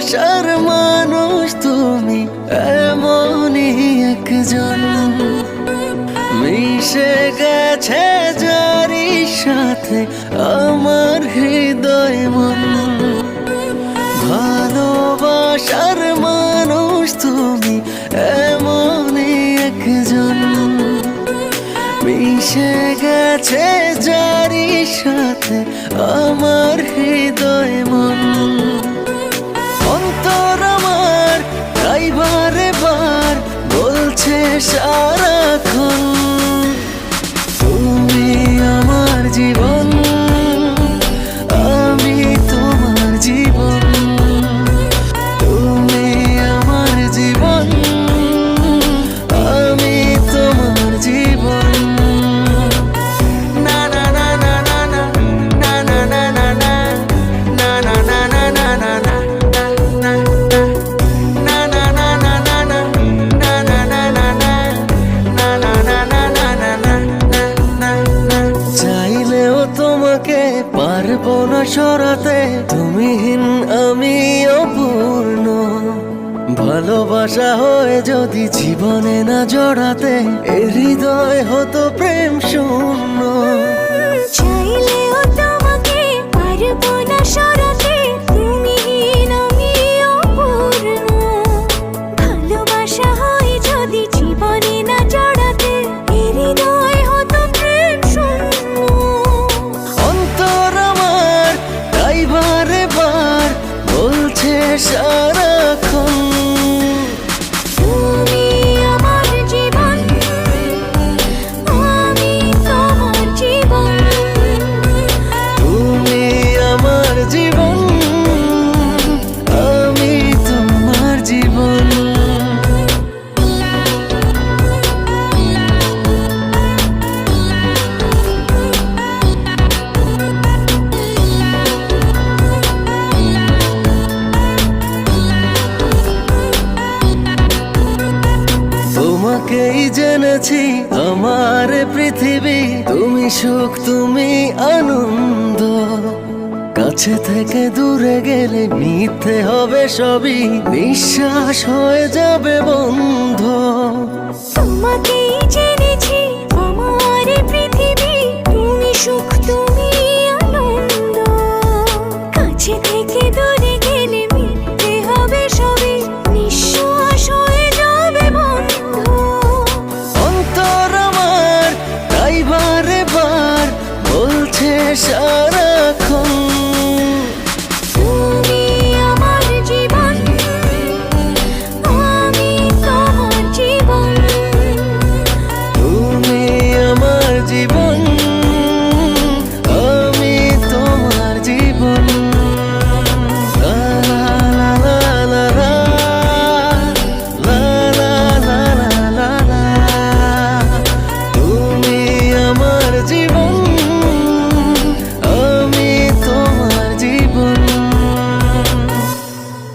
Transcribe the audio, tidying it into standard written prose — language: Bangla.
ভালোবাসার মানুষ তুমি এমনই একজন, মিশে গেছে যারি সাথে আমার হৃদয় মন। ভালোবাসার মানুষ তুমি এমনই একজন, মিশে গেছে যারি সাথে আমার হৃদয় মন। অন্তর আমার তাই বারে বার বলছে সারাক্ষণ, তুমি আমার জীবন, আমি তোমার জীবন। তুমি আমার জীবন, আমি তোমার জীবন। না না না না না না না না না না না না না না না না না না চাইলেও তোমাকে পারবো না সরাতে, তুমিহীন আমি অপূর্ণ। ভালোবাসা হয়ে যদি জীবনে না জড়াতে, এই হৃদয় হতো প্রেম শূন্য। চাইলেও তোমাকে পারবো না সরাতে, তুমিহীন আমি অপূর্ণ। ভালোবাসা হয় যদি জীবনে না জড়াতে, এই হৃদয় হতো প্রেম শূন্য। অন্তর আমার তাই বারে বার বলছে সারাক্ষণ, তুমি আমার জীবন, আমি তোমার জীবন। তুমি আমার জীবন, আমি তোমার জীবন। তোমাকেই জেনেছি আমার পৃথিবী, তুমি সুখ তুমি আনন্দ। কাছে থেকে দূরে গেলে মিথ্যে হবে সবই, নিঃশ্বাস হয়ে যাবে বন্ধ। তোমাকেই